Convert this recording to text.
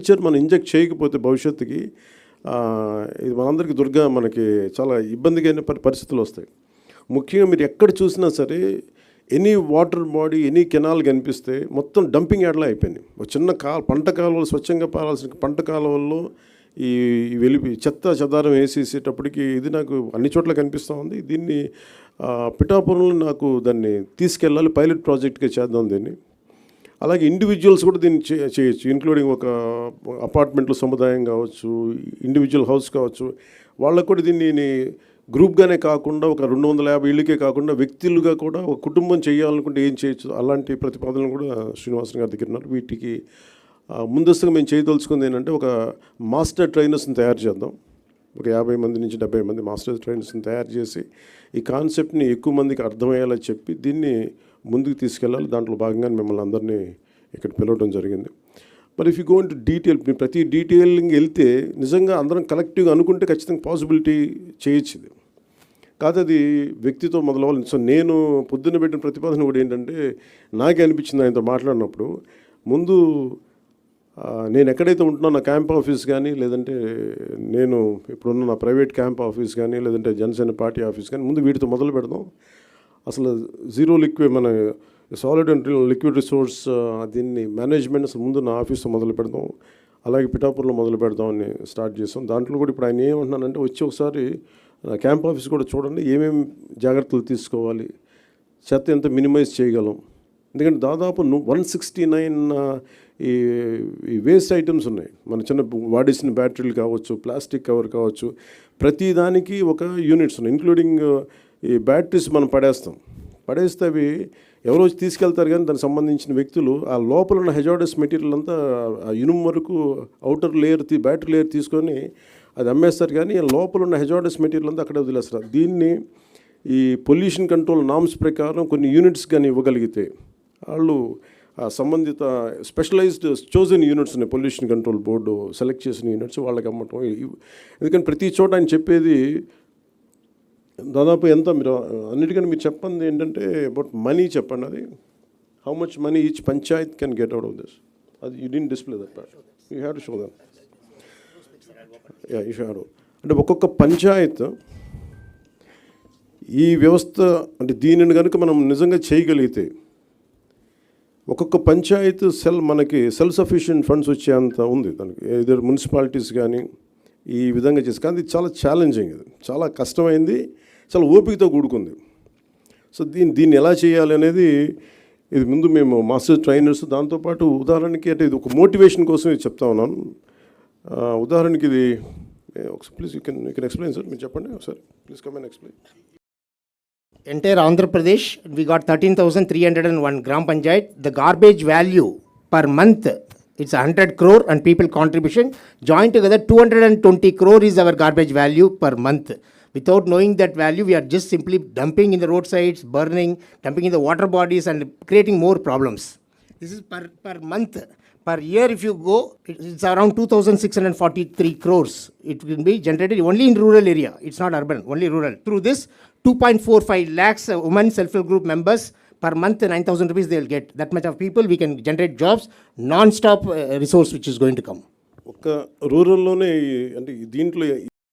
Culture మనం inject చేయకపోతే భవిష్యత్తుకి ఇది మనందరికీ మనకి చాలా ఇబ్బందిగా పరిస్థితులు వస్తాయి. ముఖ్యంగా మీరు ఎక్కడ చూసినా సరే any water body, any canal కనిపిస్తే మొత్తం డంపింగ్ యార్డ్లా అయిపోయింది. ఒక చిన్న పంట కాలువలు, స్వచ్ఛంగా పారాల్సిన పంట కాలువల్లో ఈ చెత్త చెదారం వేసేసేటప్పటికి ఇది నాకు అన్ని చోట్ల కనిపిస్తూ ఉంది. దీన్ని పిఠాపురంలో నాకు దాన్ని తీసుకెళ్ళాలి, పైలట్ ప్రాజెక్ట్గా చేద్దాం దీన్ని. అలాగే ఇండివిజువల్స్ కూడా దీన్ని చేయొచ్చు, ఇంక్లూడింగ్ ఒక అపార్ట్మెంట్లో సముదాయం కావచ్చు, ఇండివిజువల్ హౌస్ కావచ్చు, వాళ్ళకు కూడా దీన్ని గ్రూప్గానే కాకుండా ఒక 250 ఇళ్ళకే కాకుండా వ్యక్తులుగా కూడా ఒక కుటుంబం చేయాలనుకుంటే ఏం చేయొచ్చు, అలాంటి ప్రతిపాదనలు కూడా శ్రీనివాసన్ గారి దగ్గర ఉన్నారు. వీటికి ముందస్తుగా మేము చేయదలుచుకుంది ఏంటంటే ఒక మాస్టర్ ట్రైనర్స్ని తయారు చేద్దాం. ఒక 50 మంది నుంచి 70 మంది మాస్టర్ ట్రైనర్స్ని తయారు చేసి ఈ కాన్సెప్ట్ని ఎక్కువ మందికి అర్థమయ్యేలా చెప్పి దీన్ని ముందుకు తీసుకెళ్ళాలి. దాంట్లో భాగంగా మిమ్మల్ని అందరినీ ఇక్కడ పిలవడం జరిగింది. మరి if you go into detail, ప్రతి డీటెయిలింగ్ వెళ్తే నిజంగా అందరం కలెక్టివ్గా అనుకుంటే ఖచ్చితంగా పాసిబిలిటీ చేయొచ్చు. ఇది కాదు, అది వ్యక్తితో మొదలవ్వాలి. సో నేను పొద్దున్న పెట్టిన ప్రతిపాదన కూడా ఏంటంటే నాకే అనిపించింది ఆయనతో మాట్లాడినప్పుడు, ముందు నేను ఎక్కడైతే ఉంటున్నా నా క్యాంప్ ఆఫీస్ కానీ, లేదంటే నేను ఇప్పుడున్న నా ప్రైవేట్ క్యాంప్ ఆఫీస్ కానీ, లేదంటే జనసేన పార్టీ ఆఫీస్ కానీ, ముందు వీటితో మొదలు పెడదాం. అసలు జీరో లిక్విడ్, మన సాలిడ్ అండ్ లిక్విడ్ రిసోర్స్ దీన్ని మేనేజ్మెంట్ అసలు ముందు నా ఆఫీస్తో మొదలు పెడదాం, అలాగే పిఠాపురంలో మొదలు పెడదామని స్టార్ట్ చేస్తాం. దాంట్లో కూడా ఇప్పుడు ఆయన ఏమంటున్నానంటే వచ్చి ఒకసారి క్యాంప్ ఆఫీస్ కూడా చూడండి, ఏమేమి జాగ్రత్తలు తీసుకోవాలి, చెత్త ఎంత మినిమైజ్ చేయగలం. ఎందుకంటే దాదాపు 169 ఈ వేస్ట్ ఐటమ్స్ ఉన్నాయి. మన చిన్న వాడేసిన బ్యాటరీలు కావచ్చు, ప్లాస్టిక్ కవర్ కావచ్చు, ప్రతి దానికి ఒక యూనిట్స్ ఉన్నాయి. ఇంక్లూడింగ్ ఈ బ్యాటరీస్ మనం పడేస్తే అవి ఎవరో వచ్చి తీసుకెళ్తారు, కానీ దానికి సంబంధించిన వ్యక్తులు ఆ లోపల ఉన్న హెజార్డస్ మెటీరియల్ అంతా ఆ ఇనుము వరకు అవుటర్ లేయర్ బ్యాటరీ లేయర్ తీసుకొని అది అమ్మేస్తారు, కానీ లోపల ఉన్న హెజార్డస్ మెటీరియల్ అంతా అక్కడే వదిలేస్తారు. దీన్ని ఈ పొల్యూషన్ కంట్రోల్ నామ్స్ ప్రకారం కొన్ని యూనిట్స్ కానీ ఇవ్వగలిగితే వాళ్ళు సంబంధిత స్పెషలైజ్డ్ చోజన్ యూనిట్స్ ఉన్నాయి, పొల్యూషన్ కంట్రోల్ బోర్డు సెలెక్ట్ చేసిన యూనిట్స్ వాళ్ళకి అమ్మటం. ఎందుకంటే ప్రతి చోట ఆయన చెప్పేది దాదాపు ఎంత, మీరు అన్నిటికన్నా మీరు చెప్పండి ఏంటంటే అబౌట్ మనీ చెప్పండి. అది how much money each panchayat can get out of this. అది you didn't display that part, you have to show that. You have to, అంటే ఒక్కొక్క పంచాయత్ ఈ వ్యవస్థ, అంటే దీనిని కనుక మనం నిజంగా చేయగలిగితే ఒక్కొక్క పంచాయత్ మనకి సెల్ఫ్ సఫిషియెంట్ ఫండ్స్ వచ్చేంత ఉంది దానికి. ఏదో మున్సిపాలిటీస్ కానీ ఈ విధంగా చేసి, కానీ ఇది చాలా ఛాలెంజింగ్, ఇది చాలా కష్టమైంది, చాలా ఓపికతో కూడుకుంది. సో దీన్ని ఎలా చేయాలి అనేది ఇది ముందు మేము మాస్టర్ ట్రైనర్స్, దాంతోపాటు ఉదాహరణకి అంటే ఇది ఒక మోటివేషన్ కోసం ఇది చెప్తా ఉన్నాను. ఉదాహరణకి ఇది please you can explain sir, మీరు చెప్పండి ఒకసారి, please come and explain. Entire Andhra Pradesh, we got 13,301 Gram Panchayat. The garbage value per month, it's 100 crore and people contribution. Joined together, 220 crore is our garbage value per month. Without knowing that value, we are just simply dumping in the roadsides, burning, dumping in the water bodies and creating more problems. This is per month. Per year, if you go, it's around 2,643 crores. It will be generated only in rural area. It's not urban, only rural. Through this, 2.45 lakhs women self-help group members per month, 9,000 rupees they will get. That much of people, we can generate jobs, non-stop resource which is going to come. ఒక రూరల్లోనే అంటే దీంట్లో